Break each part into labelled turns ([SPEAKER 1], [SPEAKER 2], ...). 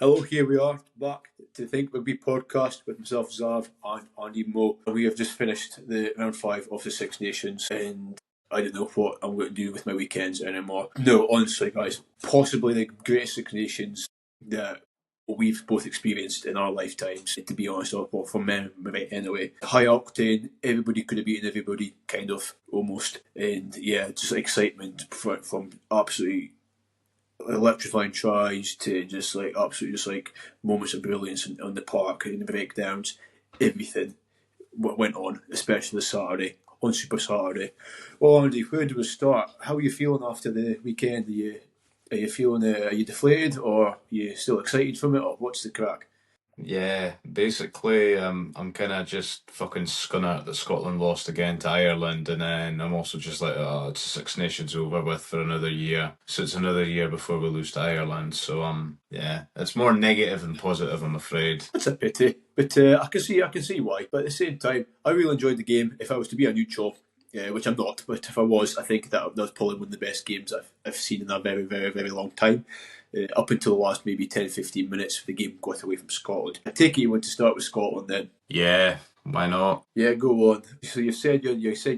[SPEAKER 1] Hello, here we are back to Think Rugby podcast with myself, Xav and Andy Mo. We have just finished the round 5 of the Six Nations, and I don't know what I'm going to do with my weekends anymore. No, honestly, guys, possibly the greatest Six Nations that we've both experienced in our lifetimes, to be honest, or from memory anyway. High octane, everybody could have beaten everybody, kind of, almost. And yeah, just excitement from absolutely electrifying tries to just like absolutely just like moments of brilliance on the park and the breakdowns. Everything went on, especially Saturday, on Super Saturday. Well, Andy, where do we start? How are you feeling after the weekend? Are you feeling are you deflated, or are you still excited from it, or what's the crack?
[SPEAKER 2] Yeah, basically, I'm kind of just fucking scunner that Scotland lost again to Ireland, and then I'm also just like, oh, it's Six Nations over with for another year. So it's another year before we lose to Ireland. So yeah, it's more negative than positive, I'm afraid.
[SPEAKER 1] That's a pity, but I can see why. But at the same time, I really enjoyed the game. If I was to be a neutral, which I'm not, but if I was, I think that was probably one of the best games I've seen in a very, very, very long time. Up until the last maybe 10, 15 minutes, the game got away from Scotland. I take it you want to start with Scotland then.
[SPEAKER 2] Yeah, why not?
[SPEAKER 1] Yeah, go on. So you said you're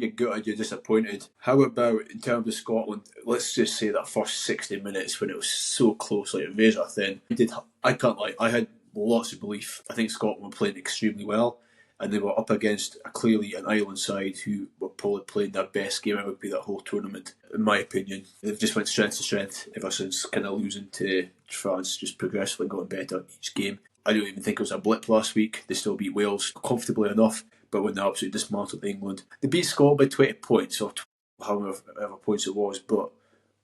[SPEAKER 1] gutted, you're disappointed. How about in terms of Scotland? Let's just say that first 60 minutes when it was so close, like razor thin. I can't lie. I had lots of belief. I think Scotland were playing extremely well, and they were up against clearly an Ireland side who were probably playing their best game ever be that whole tournament. In my opinion, they've just went strength to strength ever since kind of losing to France, just progressively going better each game. I don't even think it was a blip last week. They still beat Wales comfortably enough, but when they absolutely dismantled England, they beat Scotland by 20 points or however points it was. But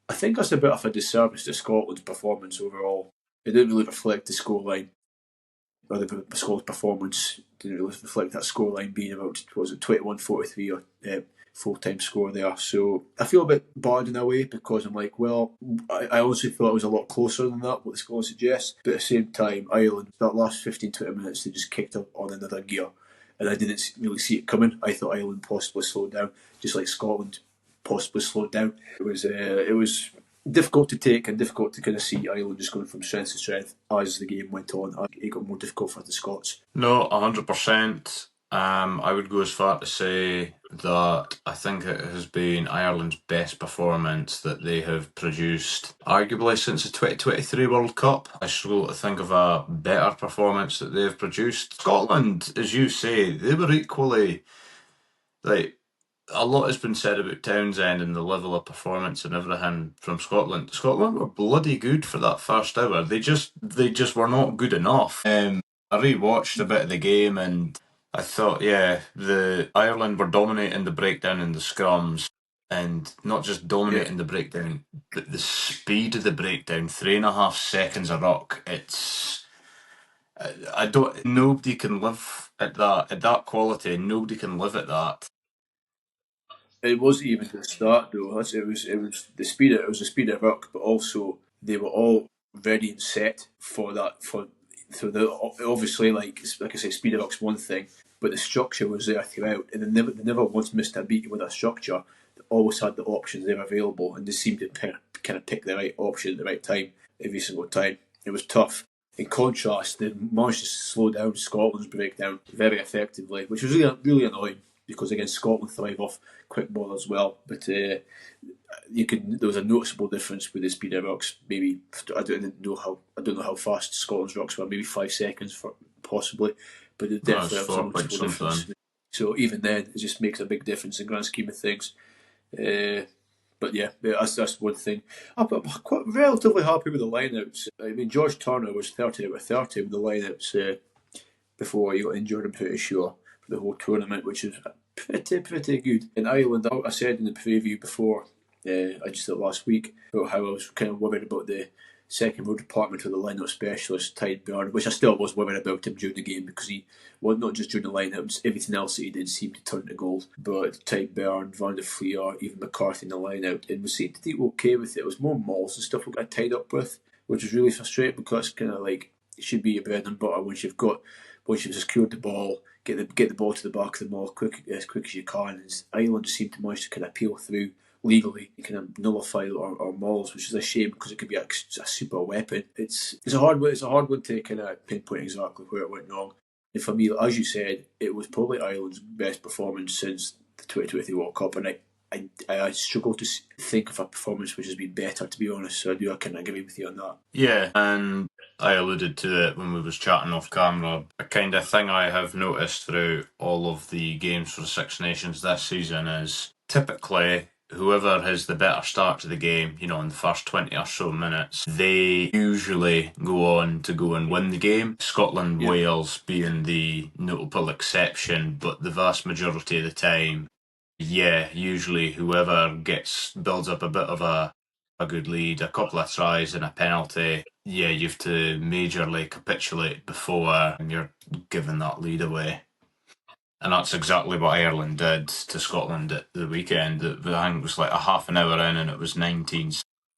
[SPEAKER 1] I think that's a bit of a disservice to Scotland's performance overall. It didn't really reflect the scoreline, or the Scotland's performance didn't really reflect that scoreline being about, what was it, 21-43 or full-time score there. So I feel a bit bad in a way because I'm like, well, I honestly thought it was a lot closer than that, what the score suggests. But at the same time, Ireland, that last 15-20 minutes, they just kicked up on another gear. And I didn't really see it coming. I thought Ireland possibly slowed down, just like Scotland possibly slowed down. It was difficult to take and difficult to kind of see Ireland just going from strength to strength as the game went on. It got more difficult for the Scots.
[SPEAKER 2] No, 100%. I would go as far to say that I think it has been Ireland's best performance that they have produced, arguably since the 2023 World Cup. I struggle to think of a better performance that they've produced. Scotland, as you say, they were equally, like, a lot has been said about Townsend and the level of performance and everything from Scotland. Scotland were bloody good for that first hour. They just were not good enough. I rewatched a bit of the game and I thought, yeah, the Ireland were dominating the breakdown and the scrums, and not just dominating the breakdown, but the speed of the breakdown. 3.5 seconds a ruck. It's I don't. Nobody can live at that quality. Nobody can live at that.
[SPEAKER 1] It wasn't even the start though. It was the speed. It was the speed of ruck, but also they were all ready and set for that. So the obviously like I say, speed of ruck's one thing, but the structure was there throughout, and they never once missed a beat with that structure. They always had the options there available, and they seemed to kind of pick the right option at the right time every single time. It was tough. In contrast, they managed to slow down Scotland's breakdown very effectively, which was really annoying because again Scotland thrive off quick ball as well. But there was a noticeable difference with the speed of rucks. Maybe I don't know how fast Scotland's rucks were. Maybe 5 seconds for possibly, but it definitely was a noticeable difference. So even then, it just makes a big difference in the grand scheme of things. But yeah, that's one thing. I'm quite relatively happy with the lineouts. I mean, George Turner was 30 out of 30 with the lineouts before he got injured, I'm pretty sure, for the whole tournament, which is pretty good. In Ireland, I said in the preview before, I just did last week, about how I was kind of worried about the second row department of the line-up specialist, Tide Byrne, which I still was worried about him during the game because he, well, not just during the line-ups, everything else that he did seemed to turn to gold. But Tide Byrne, Van der Fleer, even McCarthy in the line-out, and we seemed to do okay with it. It was more mauls and stuff we got tied up with, which was really frustrating because it's kind of like, it should be your bread and butter once you've secured the ball, get the ball to the back of the maul as quick as you can. And Ireland just seemed to manage to kind of peel through legally you can nullify or mauls, which is a shame because it could be a super weapon. It's a hard one to kind of pinpoint exactly where it went wrong. And for me, as you said, it was probably Ireland's best performance since the 2023 World Cup, and I struggle to think of a performance which has been better, to be honest. So I kind of agree with you on that.
[SPEAKER 2] Yeah, and I alluded to it when we was chatting off camera. A kind of thing I have noticed through all of the games for the Six Nations this season is typically whoever has the better start to the game, in the first 20 or so minutes, they usually go on to go and win the game. Scotland,
[SPEAKER 1] Yeah.
[SPEAKER 2] Wales being the notable exception, but the vast majority of the time, yeah, usually whoever builds up a bit of a good lead, a couple of tries and a penalty, yeah, you have to majorly capitulate before you're giving that lead away. And that's exactly what Ireland did to Scotland at the weekend. I think it was like a half an hour in and it was 19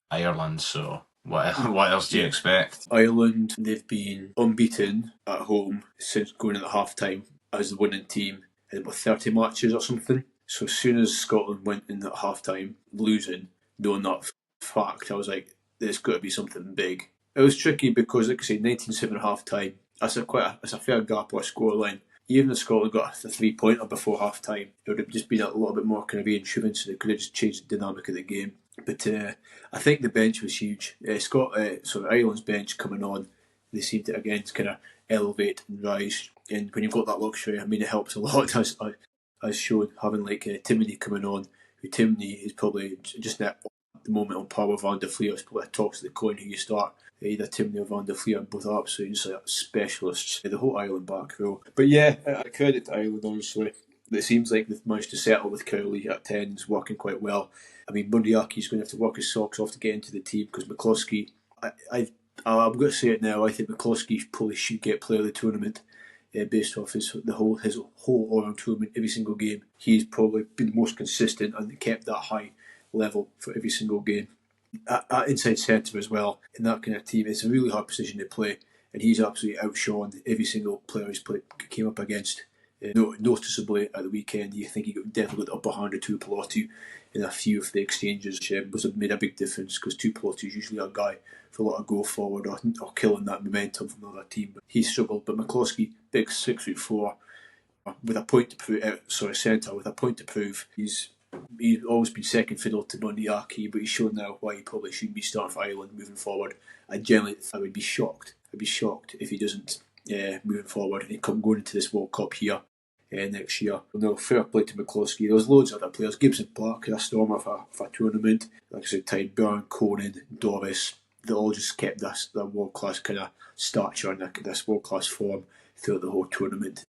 [SPEAKER 2] Ireland, so what else do you expect?
[SPEAKER 1] Ireland, they've been unbeaten at home since going at half time as the winning team in about 30 matches or something. So as soon as Scotland went in at half time losing, knowing that fact, I was like, there's got to be something big. It was tricky because, like I say, 19-7 at half time, that's a fair gap or a scoreline. Even if Scotland got a 3-pointer before half time, it would have just been a little bit more kind of reinsurance, so they could have just changed the dynamic of the game. But I think the bench was huge. Ireland's bench coming on, they seemed to again kind of elevate and rise. And when you've got that luxury, I mean, it helps a lot as shown having like Timoney coming on. Who Timoney is probably just at the moment on par with Van der Fleer. It's probably a toss of the coin who you start. Either Timoney or Van der Fleer, both are absolutely just like specialists. The whole Ireland back row. But yeah, I credit to Ireland honestly. It seems like they've managed to settle with Cowley at 10. It's working quite well. I mean, Bundyaki's going to have to work his socks off to get into the team because McCloskey, I'm going to say it now, I think McCloskey probably should get player of the tournament based off his whole all-round tournament, every single game. He's probably been the most consistent and kept that high level for every single game. At inside centre as well, in that kind of team, it's a really hard position to play, and he's absolutely outshone every single player he's came up against. Noticeably at the weekend, you think he definitely got the upper hand of Tuipulotu in a few of the exchanges, which made a big difference because Tuipulotu is usually a guy for a lot of go forward or killing that momentum from another team. But he struggled. But McCloskey, big 6'4", with a point to prove. Centre with a point to prove. He's always been second fiddle to Bundyaki, but he's shown now why he probably shouldn't be starting for Ireland moving forward. I would be shocked. I'd be shocked if he doesn't moving forward and going into this World Cup here next year. No, fair play to McCloskey. There was loads of other players. Gibson Park, a stormer for a tournament. Like I said, Tide Byrne, Conan, Doris. They all just kept that world class kind of stature and this world class form throughout the whole tournament.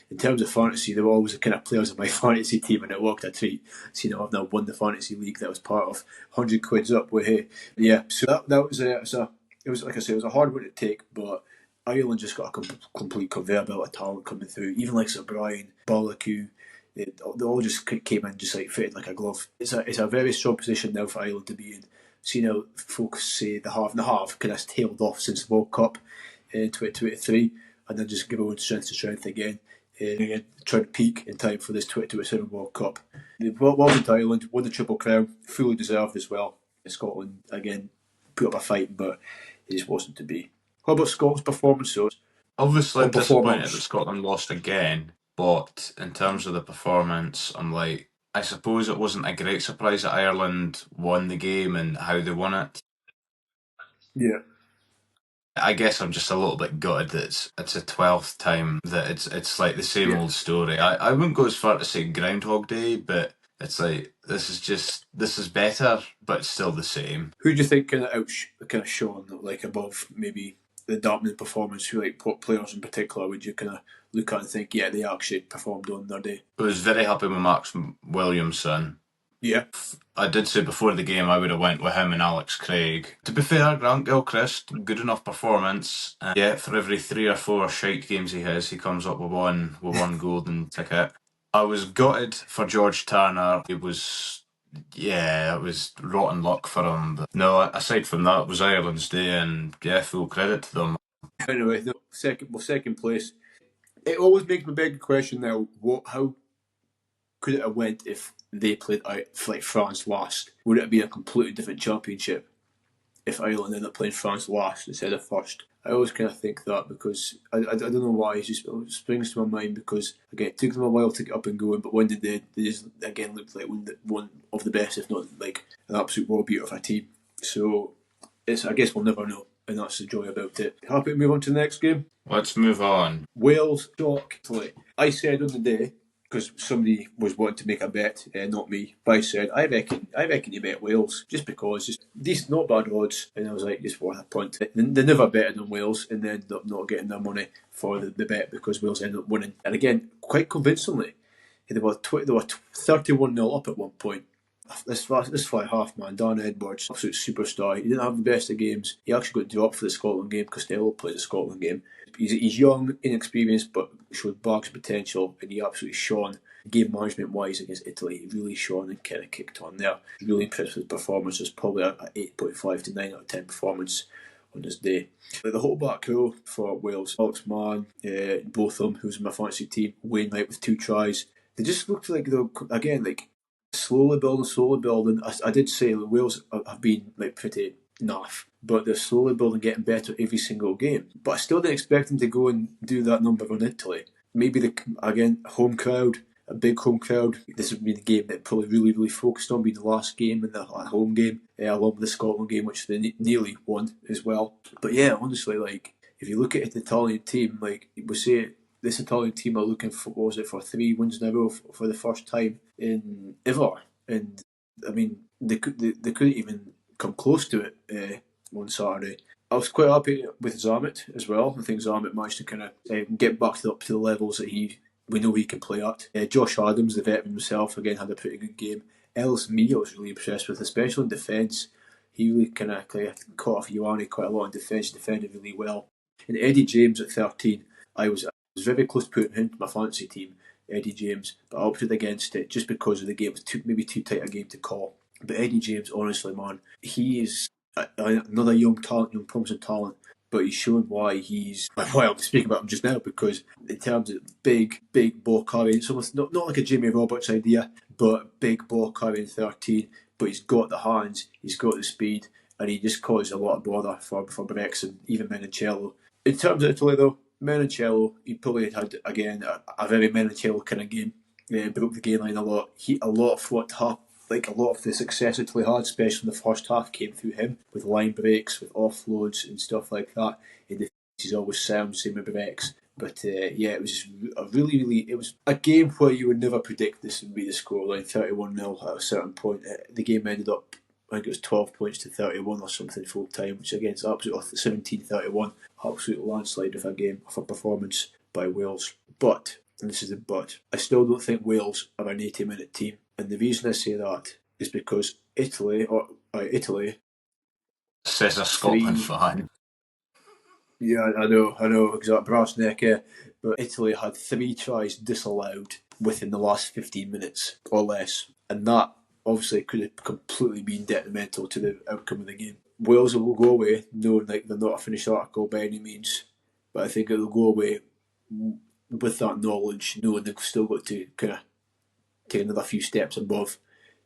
[SPEAKER 1] In terms of fantasy, they were always the kind of players in my fantasy team, and it worked a treat. So, I've now won the fantasy league that I was part of. 100 quid's up with hey. Yeah, so that was it was like I said, it was a hard one to take, but Ireland just got a complete conveyor belt of talent coming through. Even like Sir Brian, Balaku, they all just came in just like fitted like a glove. It's a very strong position now for Ireland to be in. So folks say the half and the half kind of tailed off since the World Cup in 2023, and then just give away strength to strength again. Trying to peak in time for this 2027 World Cup. Welcome to Ireland, won the Triple Crown, fully deserved as well. Scotland, again, put up a fight, but it just wasn't to be. How about Scotland's performance, though?
[SPEAKER 2] Obviously, I'm disappointed that Scotland lost again, but in terms of the performance, I suppose it wasn't a great surprise that Ireland won the game and how they won it.
[SPEAKER 1] Yeah.
[SPEAKER 2] I guess I'm just a little bit gutted that it's a 12th time that it's like the same old story. I wouldn't go as far to say Groundhog Day, but it's like this is better, but still the same.
[SPEAKER 1] Who do you think kind of shone like above maybe the dominant performance? Who like what players in particular would you kind of look at and think, yeah, they actually performed on their day?
[SPEAKER 2] I was very happy with Max Williamson.
[SPEAKER 1] Yeah.
[SPEAKER 2] I did say before the game I would have went with him and Alex Craig. To be fair, Grant Gilchrist, good enough performance. Yeah, for every 3 or 4 shite games he has, he comes up with one golden ticket. I was gutted for George Turner. It was rotten luck for him. But no, aside from that, it was Ireland's day, and yeah, full credit to them.
[SPEAKER 1] Anyway, second place. It always makes me beg the question now: how could it have went if they played out like France last? Would it have been a completely different championship if Ireland ended up playing France last instead of first? I always kind of think that because I don't know why, it just springs to my mind because, again, it took them a while to get up and going, but when they did, they just, again, looked like one of the best, if not like an absolute world beater of a team. So I guess we'll never know, and that's the joy about it. Happy to move on to the next game?
[SPEAKER 2] Let's move on.
[SPEAKER 1] Wales shock. I said on the day, because somebody was wanting to make a bet, not me, but I said, I reckon you bet Wales, just because, just decent, not bad odds, and I was like, just worth a punt. They never betted on Wales, and then ended up not getting their money for the bet because Wales ended up winning. And again, quite convincingly, they were 31-0 up at one point. This fly half man, Dan Edwards, absolute superstar. He didn't have the best of games. He actually got dropped for the Scotland game. Costello played the Scotland game. He's young, inexperienced, but showed bags of potential, and he absolutely shone. Game management wise against Italy, he really shone and kind of kicked on there. Really impressed with his performance. It's probably a 8.5 to 9 out of 10 performance on this day. The whole back row for Wales, Alex Mann, Botham, who's in my fantasy team, Wainwright with 2 tries. They just looked like they were, again, like slowly building. I did say that Wales have been like pretty naff, but they're slowly building, getting better every single game. But I still didn't expect them to go and do that number on Italy. Maybe again, home crowd, a big home crowd. This would be the game that probably really focused on being the last game and the home game, along with the Scotland game, which they nearly won as well. But yeah, honestly, like if you look at the Italian team, like we say, this Italian team are looking for, for 3 wins in a row for the first time in ever, and I mean they couldn't even come close to it on Saturday. I was quite happy with Zamet as well. I think Zamet managed to kind of get back up to the levels that we know he can play at. Josh Adams, the veteran himself, again had a pretty good game. Ellis Mee, I was really impressed with, especially in defence. He really kind of caught off Ioane quite a lot in defence, defended really well. And Eddie James at 13, I was very close to putting him into my fantasy team, Eddie James, but I opted against it just because of the game. It was maybe too tight a game to call. But Eddie James, honestly, man, he is another young promising talent. But he's shown why I'm speaking about him just now, because in terms of big ball carrying, it's almost not like a Jamie Roberts idea, but big ball carrying 13. But he's got the hands, he's got the speed, and he just caused a lot of bother for Brexit, even Menicello. In terms of Italy, though, Menicello, he probably had again a very Menicello kind of game. Broke the game line a lot. A lot of the success Italy had, especially in the first half, came through him with line breaks, with offloads and stuff like that. In the he's always sound, same with breaks. But yeah, it was it was a game where you would never predict this would be the scoreline, 31-0 at a certain point. The game ended up, I think it was 12 points to 31 or something full time, which again is absolutely 17-31. Absolute landslide of a game, of a performance by Wales. But, and this is the but, I still don't think Wales are an 80-minute team. And the reason I say that is because Italy
[SPEAKER 2] Says a Scotland fan.
[SPEAKER 1] Yeah, I know, exact brass neck, yeah. But Italy had 3 tries disallowed within the last 15 minutes or less, and that obviously could have completely been detrimental to the outcome of the game. Wales will go away knowing like they're not a finished article by any means, but I think it'll go away with that knowledge, knowing they've still got to kind of take another few steps above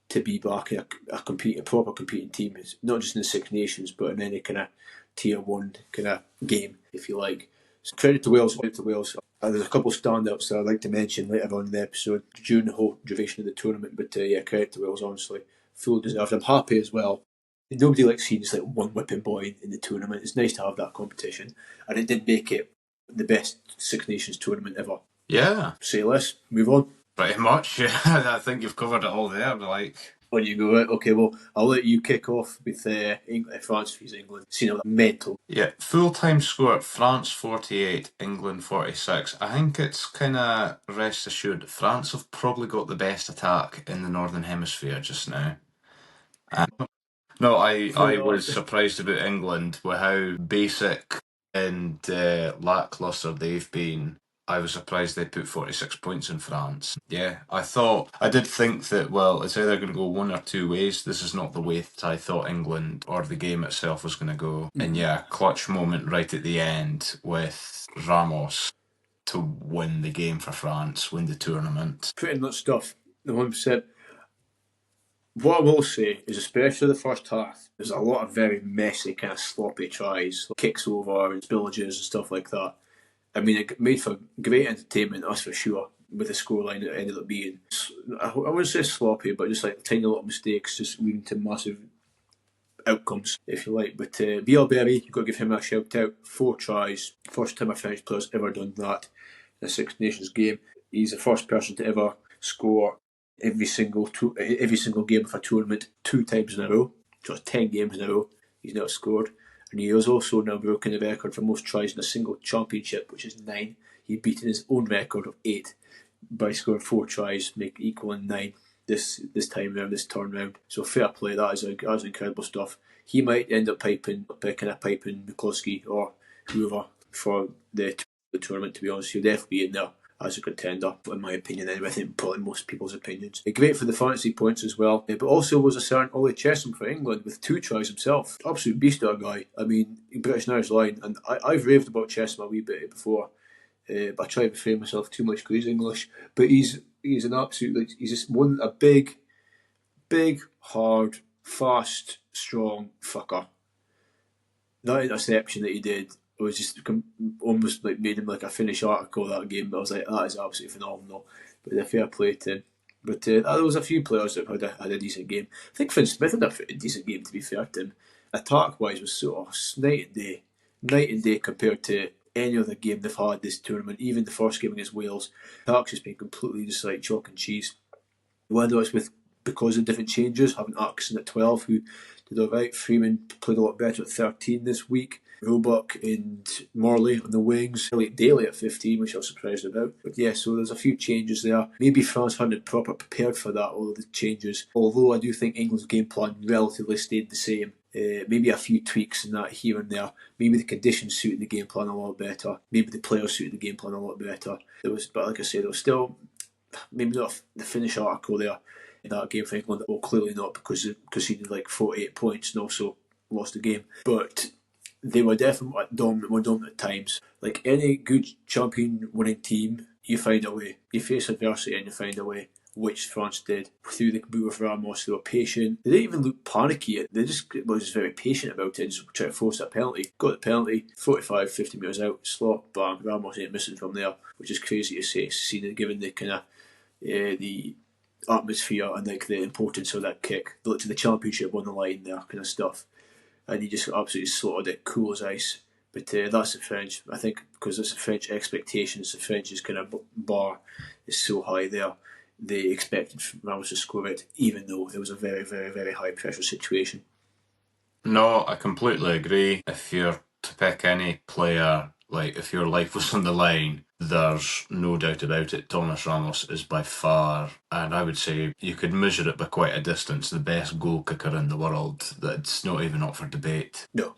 [SPEAKER 1] to be back in a proper competing team. It's not just in the Six Nations, but in any kind of tier 1 kind of game, if you like. So credit to Wales. There's a couple of standouts that I'd like to mention later on in the episode during the whole duration of the tournament. But yeah, credit to Wales, honestly. Fully deserved. I'm happy as well. Nobody likes seeing just like one whipping boy in the tournament. It's nice to have that competition. And it did make it the best Six Nations tournament ever.
[SPEAKER 2] Yeah.
[SPEAKER 1] Say less. Move on.
[SPEAKER 2] Pretty much, yeah. I think you've covered it all there. Like,
[SPEAKER 1] on you go, right? Okay, well, I'll let you kick off with France vs England. Seen that mental.
[SPEAKER 2] Yeah, full-time score, France 48, England 46. I think it's kind of rest assured France have probably got the best attack in the Northern Hemisphere just now. No, I was surprised about England with how basic and lackluster they've been. I was surprised they put 46 points in France. Yeah, I did think that, well, it's either going to go one or two ways. This is not the way that I thought England or the game itself was going to go. Mm-hmm. And yeah, clutch moment right at the end with Ramos to win the game for France, win the tournament.
[SPEAKER 1] Pretty much stuff, 100%. What I will say is, especially the first half, there's a lot of very messy, kind of sloppy tries, like kicks over and spillages and stuff like that. I mean, it made for great entertainment, that's for sure, with the scoreline it ended up being. I wouldn't say sloppy, but just like tiny little mistakes, just leading to massive outcomes, if you like. But Bielberry, you've got to give him a shout out. 4 tries, first time a French player's ever done that in a Six Nations game. He's the first person to ever score every single game of a tournament 2 times in a row. So 10 games in a row, he's now scored. And he has also now broken the record for most tries in a single championship, which is 9. He'd beaten his own record of 8 by scoring 4 tries, equaling 9 this time round, this turn round. So fair play, that is incredible stuff. He might end up piping McCluskey or whoever for the tournament, to be honest. He'll definitely be in there as a contender, in my opinion, anyway. I think probably most people's opinions. Great for the fantasy points as well, but also was a certain Ollie Chesham for England with 2 tries himself. Absolute beast of a guy. I mean, British and Irish line, and I've raved about Chesham a wee bit before, but I try to refrain myself too much because he's English. But he's an absolute, he's just a big, hard, fast, strong fucker. That interception that he did was just almost like made him like a finished article of that game. I was like, that is absolutely phenomenal. But a fair play to him. But there was a few players that had a decent game. I think Finn Smith had a decent game, to be fair to him. Attack wise was sort of night and day compared to any other game they've had this tournament. Even the first game against Wales, attack's just been completely just like chalk and cheese. Whether it's because of different changes, having Atkinson at 12, who did alright. Freeman played a lot better at 13 this week. Roebuck and Morley on the wings. Elliot Daly at 15, which I was surprised about. But yeah, so there's a few changes there. Maybe France hadn't proper prepared for that, all of the changes. Although I do think England's game plan relatively stayed the same. Maybe a few tweaks in that here and there. Maybe the conditions suited the game plan a lot better. Maybe the players suited the game plan a lot better. But like I said, there was still maybe not the finish article there in that game for England. Well, clearly not, because they conceded like 48 points and also lost the game. But they were definitely more dominant at times. Like any good champion winning team, you find a way. You face adversity and you find a way, which France did. Through the boot of Ramos, they were patient. They didn't even look panicky. They just was very patient about it and just tried to force that penalty. Got the penalty, 45, 50 metres out, slot, bam, Ramos ain't missing from there, which is crazy to say, seeing given the kind of the atmosphere and like the importance of that kick, to the championship on the line there, kind of stuff. And he just absolutely slaughtered it, cool as ice. But that's the French. I think because it's the French expectations, the French's kind of bar is so high there. They expected Ramos to score it, even though it was a very, very, very high pressure situation.
[SPEAKER 2] No, I completely agree. If you're to pick any player, like if your life was on the line, there's no doubt about it. Thomas Ramos is by far, and I would say you could measure it by quite a distance, the best goal kicker in the world. That's not even up for debate.
[SPEAKER 1] No,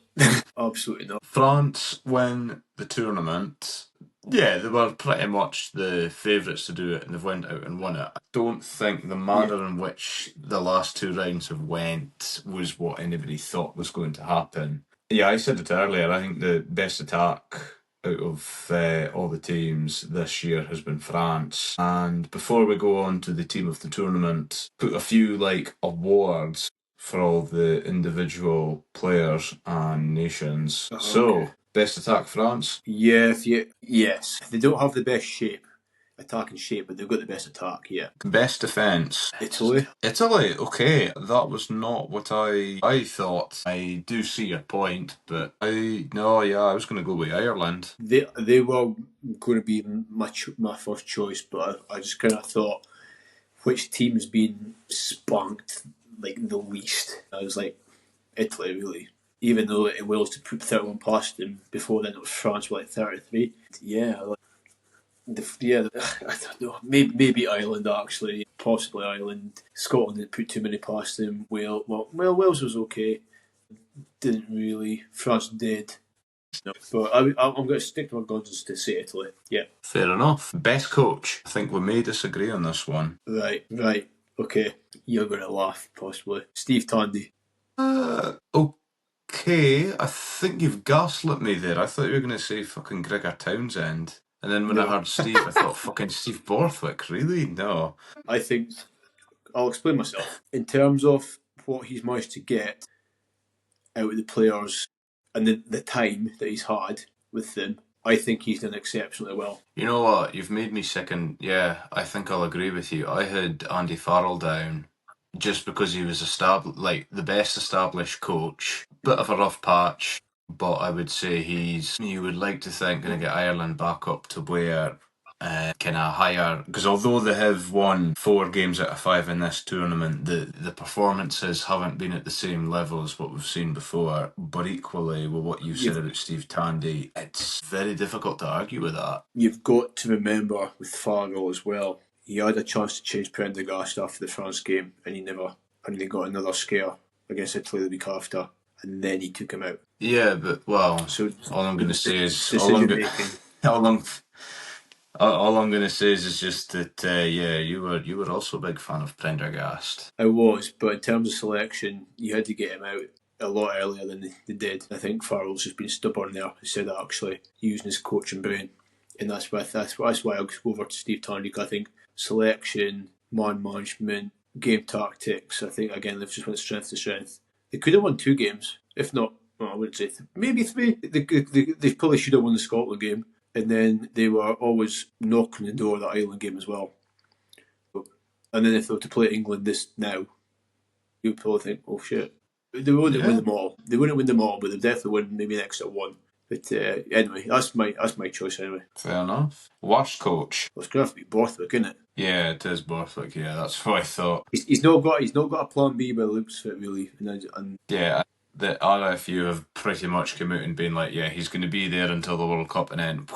[SPEAKER 1] absolutely not.
[SPEAKER 2] France win the tournament. Yeah, they were pretty much the favourites to do it, and they've went out and won it. I don't think the manner in which the last 2 rounds have went was what anybody thought was going to happen. Yeah, I said it earlier. I think the best attack out of all the teams this year has been France. And before we go on to the team of the tournament, put a few like awards for all the individual players and nations.
[SPEAKER 1] Okay.
[SPEAKER 2] So, best attack France?
[SPEAKER 1] Yeah, yes. They don't have the best attacking shape, but they've got the best attack, yeah.
[SPEAKER 2] Best defence?
[SPEAKER 1] Italy.
[SPEAKER 2] Italy, okay. That was not what I thought. I do see your point, but I was going to go with Ireland.
[SPEAKER 1] They were going to be my first choice, but I just kind of thought which team's been spunked like the least. I was like, Italy, really. Even though it Wales to put 31 past them, before then it was France with like 33. Yeah, I don't know. Maybe Ireland, actually. Possibly Ireland. Scotland didn't put too many past them. Wales was okay. Didn't really. France did. No, but I'm going to stick to my guns to say Italy. Yeah.
[SPEAKER 2] Fair enough. Best coach? I think we may disagree on this one.
[SPEAKER 1] Right. Okay. You're going to laugh, possibly. Steve Tandy.
[SPEAKER 2] Okay, I think you've gaslit me there. I thought you were going to say fucking Gregor Townsend. And then when I heard Steve, I thought fucking Steve Borthwick. Really? No.
[SPEAKER 1] I think I'll explain myself. In terms of what he's managed to get out of the players and the time that he's had with them, I think he's done exceptionally well.
[SPEAKER 2] You know what? You've made me sick, and yeah, I think I'll agree with you. I had Andy Farrell down just because he was like the best established coach. Bit of a rough patch, but I would say you would like to think, going to get Ireland back up to where kind of higher, because although they have won 4 games out of 5 in this tournament, the performances haven't been at the same level as what we've seen before. But equally, with what you've said about Steve Tandy, it's very difficult to argue with that.
[SPEAKER 1] You've got to remember with Farrell as well, he had a chance to change Prendergast after the France game, and he never, and he got another scare against Italy the week after, and then he took him out.
[SPEAKER 2] Yeah, but well,
[SPEAKER 1] So
[SPEAKER 2] all I'm going to say is all I'm going to say is just that yeah, you were also a big fan of Prendergast.
[SPEAKER 1] I was, but in terms of selection, you had to get him out a lot earlier than they did. I think Farrell's just been stubborn there instead of actually using his coaching brain, and that's why I'll go over to Steve Tandy. I think selection, man management, game tactics. I think again they've just went strength to strength. They could have won 2 games, if not. Well, I wouldn't say maybe 3. They probably should have won the Scotland game, and then they were always knocking the door of the Ireland game as well. And then if they were to play England now, you'd probably think, oh shit. They wouldn't win them all. They wouldn't win them all, but they'd definitely win maybe an extra 1. But anyway, that's my choice anyway.
[SPEAKER 2] Fair enough. Worst coach?
[SPEAKER 1] Well, it's going to have to be Borthwick, isn't it?
[SPEAKER 2] Yeah, it is Borthwick. Yeah, that's what I thought.
[SPEAKER 1] He's not got a plan B by the looks of it, really. And
[SPEAKER 2] yeah, the RFU have pretty much come out and been like, yeah, he's going to be there until the World Cup, and then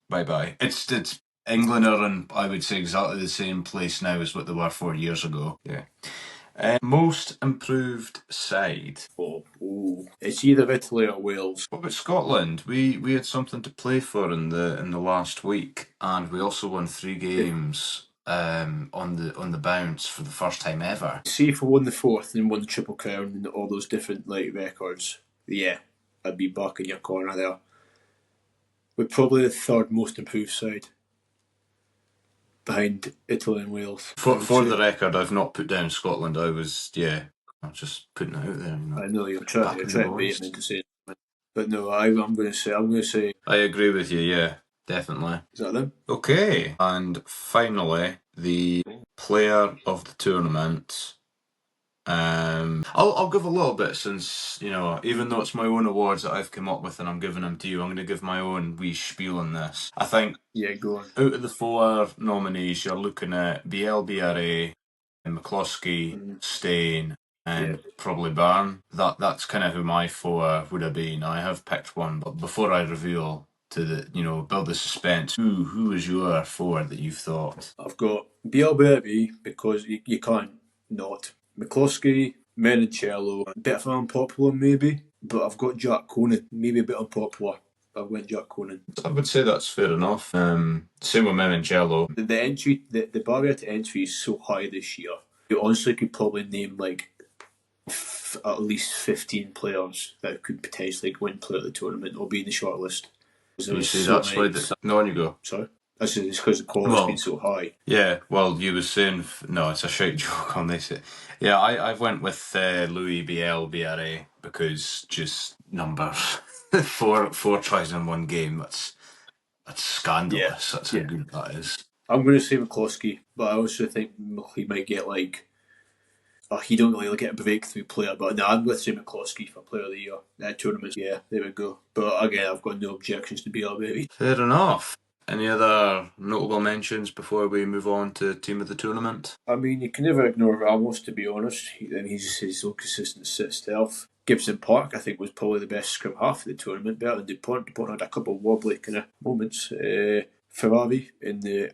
[SPEAKER 2] bye bye. It's England are in, I would say, exactly the same place now as what they were 4 years ago. Yeah. Most improved side.
[SPEAKER 1] It's either Italy or Wales.
[SPEAKER 2] What about Scotland? We had something to play for in the last week, and we also won 3 games on the bounce for the first time ever.
[SPEAKER 1] See if we won the 4th and won the Triple Crown and all those different records. Yeah, I'd be back in your corner there. We're probably the 3rd most improved side, behind Italy and Wales.
[SPEAKER 2] For the record, I've not put down Scotland. I'm just putting it out there. You know.
[SPEAKER 1] I know you're trying to bait me into saying, but no, I'm going to say. I
[SPEAKER 2] agree with you. Yeah, definitely.
[SPEAKER 1] Is that them?
[SPEAKER 2] Okay, and finally, the player of the tournament. I'll give a little bit, since, you know, even though it's my own awards that I've come up with and I'm giving them to you, I'm going to give my own wee spiel on this. I think,
[SPEAKER 1] go on.
[SPEAKER 2] Out of the 4 nominees, you're looking at BLBRA, McCloskey, Stain, and probably Byrne. That's kind of who my 4 would have been. I have picked one, but before I reveal, build the suspense, who is your 4 that you've thought?
[SPEAKER 1] I've got BLBRA, because you can't not. McCloskey, Menoncello, a bit of an unpopular maybe, but I've got Jack Conan, maybe a bit unpopular. I went Jack Conan.
[SPEAKER 2] I would say that's fair enough. Same with Menoncello.
[SPEAKER 1] The entry, the barrier to entry is so high this year. You honestly could probably name like at least 15 players that could potentially win player of the tournament or be in the shortlist.
[SPEAKER 2] You see, that's why no, on you go.
[SPEAKER 1] Sorry. That's because the quality's been so high.
[SPEAKER 2] Yeah, well, you were saying no, it's a shite joke on this. Yeah, I went with Louis BLBRA because just numbers. 4 tries in 1 game. That's scandalous. That's how good that is. I'm
[SPEAKER 1] going to say McCloskey, but I also think he might get he don't really get a breakthrough player, but no, I'm going to say McCloskey for player of the year. Tournaments, yeah, there we go. But again, I've got no objections to BLBRA.
[SPEAKER 2] Fair enough. Any other notable mentions before we move on to team of the tournament?
[SPEAKER 1] I mean, you can never ignore Ramos, to be honest. He's so consistent stealth. Gibson Park, I think, was probably the best scrum half of the tournament, better than Dupont. Dupont had a couple of wobbly kind of moments. Ferrari in the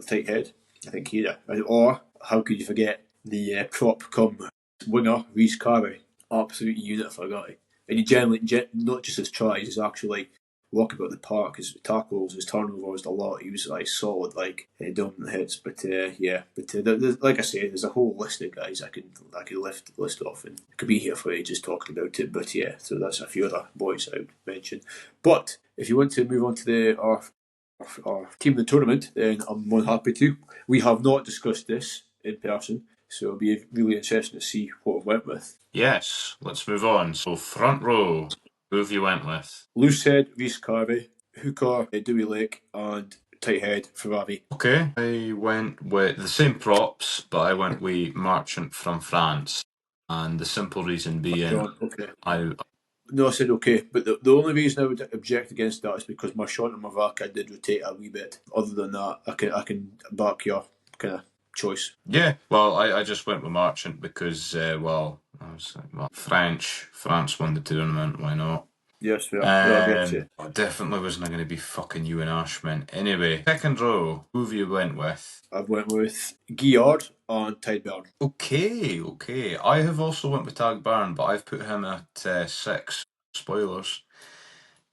[SPEAKER 1] tight head, I think he had. Or, how could you forget, the prop come winger, Rhys Carey. Absolute unit for a guy. And he generally, not just his tries, he's actually walk about the park, his tackles, his turnovers, a lot. He was solid, dominant hits. But like I say, there's a whole list of guys I could list off, and I could be here for ages talking about it. But yeah, so that's a few other boys I would mention. But if you want to move on to our team of the tournament, then I'm more happy to. We have not discussed this in person, So it'll be really interesting to see what I went with.
[SPEAKER 2] Yes, let's move on. So front row, who have you went with?
[SPEAKER 1] Loosehead, Reece Carvey, hooker, Dewey Lake, and tight head, Ferrari.
[SPEAKER 2] Okay, I went with the same props, but I went with Marchant from France. And the simple reason being,
[SPEAKER 1] John, okay.
[SPEAKER 2] I
[SPEAKER 1] No, I said okay, but the only reason I would object against that is because Marchant and Mavaka did rotate a wee bit. Other than that, I can back your kind of choice.
[SPEAKER 2] yeah, well, I just went with Marchant because I was like, well, France won the tournament. Why not?
[SPEAKER 1] Yes, well, I get you.
[SPEAKER 2] I definitely wasn't going to be fucking you and Ashman. Anyway, second row, who have you went with?
[SPEAKER 1] I went with Guillard and Tideburn.
[SPEAKER 2] Okay. I have also went with Tag Barn, but I've put him at 6. Spoilers.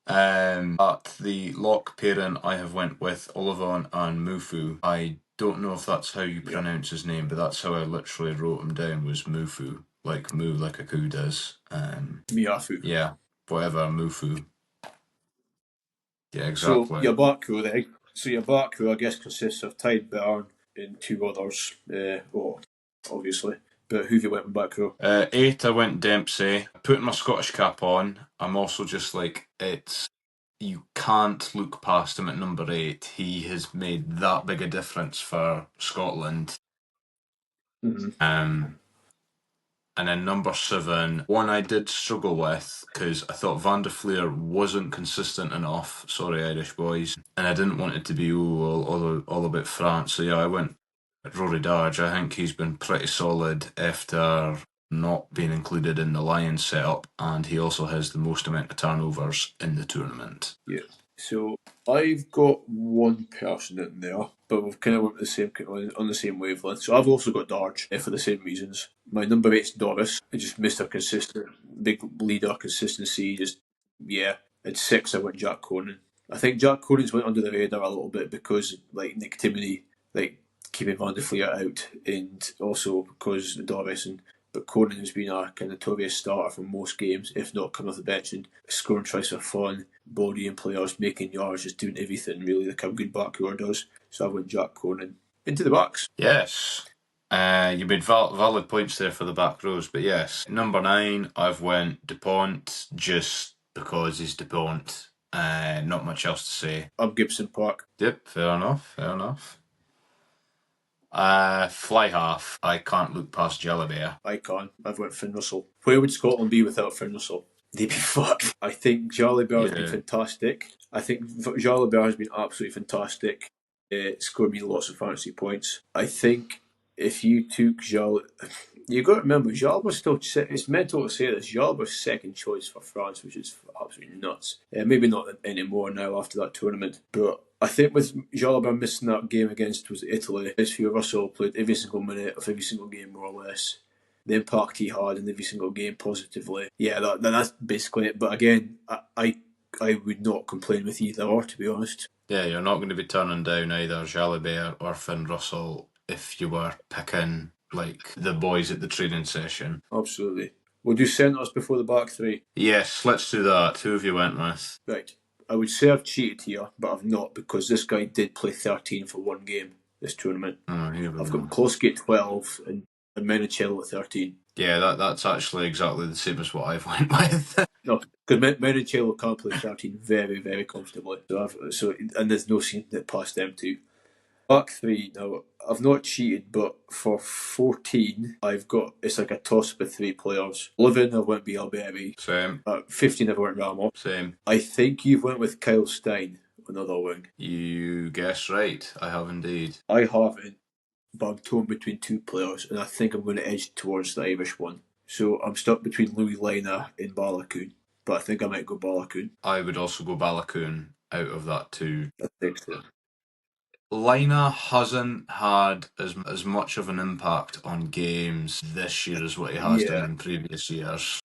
[SPEAKER 2] At the lock pairing, I have went with Olivon and Mufu. I don't know if that's how you pronounce his name, but that's how I literally wrote him down, was Mufu. Like moo, like a coo does.
[SPEAKER 1] Miafu.
[SPEAKER 2] Yeah, whatever, Mufu. Yeah,
[SPEAKER 1] So
[SPEAKER 2] exactly.
[SPEAKER 1] your back row then. So your back row, I guess, consists of Tideburn and two others. Obviously. But who have you went with back row?
[SPEAKER 2] 8, I went Dempsey. Putting my Scottish cap on, I'm also just like, you can't look past him at number 8. He has made that big a difference for Scotland.
[SPEAKER 1] Mm-hmm.
[SPEAKER 2] And then number 7, one I did struggle with because I thought Van der Fleer wasn't consistent enough. Sorry, Irish boys. And I didn't want it to be all about France. So yeah, I went Rory Darge. I think he's been pretty solid after not being included in the Lions setup, and he also has the most amount of turnovers in the tournament.
[SPEAKER 1] Yeah. So I've got one person in there, but we've kind of went on the same wavelength. So I've also got Darge for the same reasons. My number 8's Doris. I just missed a consistent big leader, consistency. At 6 I went Jack Conan. I think Jack Conan's went under the radar a little bit because like Nick Timoney, like keeping Van der Fleer out, and also because Doris but Conan has been a kind of notorious starter for most games, if not coming off the bench and scoring tries for fun, bodying players, making yards, just doing everything really like a good back rower does. So I went Jack Conan into the backs.
[SPEAKER 2] Yes. You made valid points there for the back rows, but yes. Number 9, I've went DuPont just because he's DuPont. Not much else to say.
[SPEAKER 1] I'm Gibson Park.
[SPEAKER 2] Yep, fair enough. Fly half, I can't look past Jalabert.
[SPEAKER 1] I can't. I've went Finn Russell. Where would Scotland be without Finn Russell? They'd be fucked. I think Jalabert has been fantastic. I think Jalabert has been absolutely fantastic. Scored me lots of fantasy points. I think if you took you've got to remember, Jalabert was still. It's mental to say this. Jalabert was second choice for France, which is absolutely nuts. Maybe not anymore now after that tournament, but I think with Jalabert missing that game against was Italy, Isfia Russell played every single minute of every single game more or less. The impact he had in every single game positively. Yeah, that's basically it. But again, I would not complain with either or, to be honest.
[SPEAKER 2] Yeah, you're not going to be turning down either Jalabert or Finn Russell if you were picking like the boys at the training session.
[SPEAKER 1] Absolutely. We'll do centres before the back three.
[SPEAKER 2] Yes, let's do that. Who have you went with?
[SPEAKER 1] Right. I would say I've cheated here, but I've not because this guy did play 13 for one game this tournament. I've got Klosky at 12 and Menicello at 13.
[SPEAKER 2] Yeah, that's actually exactly the same as what I've went with.
[SPEAKER 1] No, because Menicello can't play 13 very, very comfortably. And there's no scene that past them two. Back three, now, I've not cheated, but for 14, it's like a toss with 3 players. 11, I went Bielberry.
[SPEAKER 2] Same.
[SPEAKER 1] 15, I went Ramos.
[SPEAKER 2] Same.
[SPEAKER 1] I think you've went with Kyle Stein, another wing.
[SPEAKER 2] You guess right. I have indeed.
[SPEAKER 1] I haven't, but I'm torn between 2 players, and I think I'm going to edge towards the Irish one. So I'm stuck between Louis Lina and Balakoon, but I think I might go Balakoon.
[SPEAKER 2] I would also go Balakoon out of that too.
[SPEAKER 1] I think so.
[SPEAKER 2] Lina hasn't had as much of an impact on games this year as what he has done in previous years.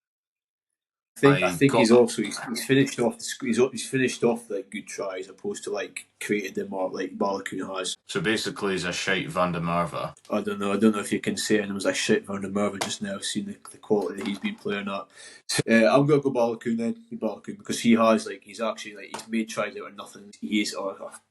[SPEAKER 1] I think he's also he's finished off he's finished off like good try as opposed to like created them or like Balogun has.
[SPEAKER 2] So basically, he's a shite Van der Merwe.
[SPEAKER 1] I don't know if you can say anything was a shit Van der Merwe just now. Seeing the quality that he's been playing at. I'm gonna go Balogun then. Balogun because he's actually like he's made tries out of nothing. He is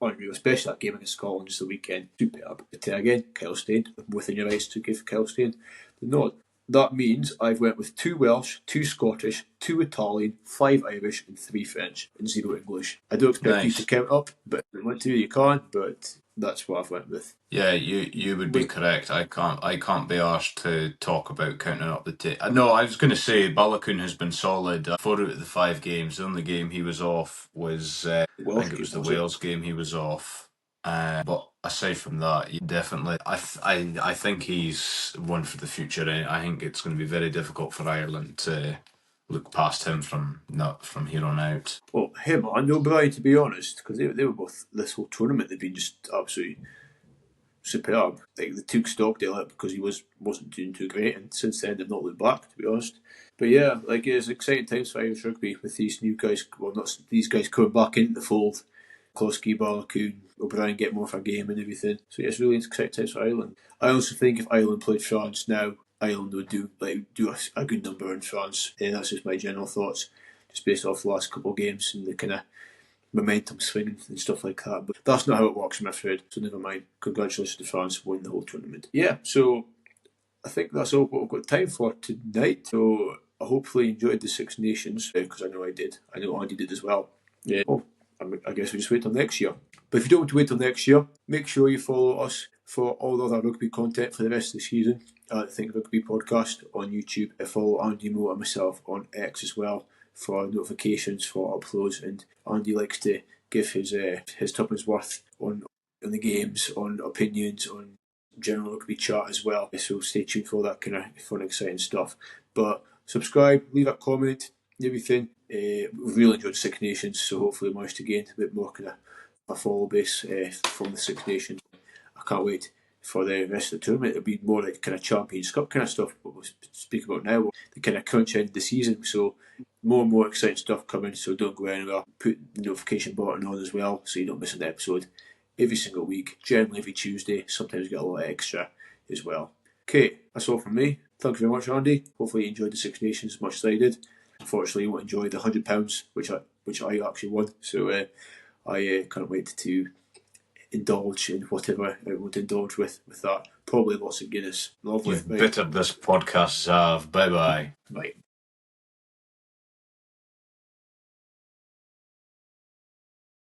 [SPEAKER 1] unreal, especially that game against Scotland just the weekend. Superb. But again, Kyle Stein within your rights to give Kyle Stein the nod. That means I've went with 2 Welsh, 2 Scottish, 2 Italian, 5 Irish, and 3 French, and 0 English. I don't expect you to count up, but if you want to, you can. But that's what I've went with.
[SPEAKER 2] Yeah, you would be correct. I can't be arsed to talk about counting up the tape. No, I was going to say Balogun has been solid. 4 out of the 5 games. The only game he was off was I think it was the Wales game he was off. But aside from that, definitely, I think he's one for the future. I think it's going to be very difficult for Ireland to look past him from here on out.
[SPEAKER 1] Well, him and O'Brien, to be honest, because they were both this whole tournament. They've been just absolutely superb. Like they took Stockdale out because he wasn't doing too great, and since then they've not looked back, to be honest. But yeah, like it's exciting times for Irish rugby with these new guys. Well, not these guys coming back into the fold. Klosky, Balogun, O'Brien get more for a game and everything. So yeah, it's really exciting times for Ireland. I also think if Ireland played France now, Ireland would do a good number in France. That's just my general thoughts, just based off the last couple of games and the kind of momentum swinging and stuff like that. But that's not how it works, I'm afraid. So never mind. Congratulations to France for winning the whole tournament. Yeah, so I think that's all what we've got time for tonight. So I hopefully enjoyed the Six Nations because I know I did. I know Andy did as well. Yeah. Well, I guess we just wait till next year. But if you don't want to wait till next year, make sure you follow us for all the other rugby content for the rest of the season at the Think Rugby podcast on YouTube. Follow Andy Moore and myself on X as well for notifications for uploads. And Andy likes to give his tuppence worth on the games, on opinions, on general rugby chat as well. So stay tuned for all that kind of fun, exciting stuff. But subscribe, leave a comment, everything. We've really enjoyed the Six Nations, so hopefully we managed to gain a bit more kind of a follow base from the Six Nations. I can't wait for the rest of the tournament. It'll be more like kind of Champions Cup kind of stuff, what we'll speak about now, the kind of crunch end of the season. So more and more exciting stuff coming, so don't go anywhere. Put the notification button on as well so you don't miss an episode every single week, generally every Tuesday. Sometimes get a little extra as well. Okay, that's all from me. Thank you very much, Andy. Hopefully you enjoyed the Six Nations as much as I did. Unfortunately, you won't enjoy the £100 which I actually won. So I can't wait to indulge in whatever I would indulge with that. Probably lots of Guinness. Lovely.
[SPEAKER 2] You've bittered this podcast, Xav. Bye bye.
[SPEAKER 1] Bye.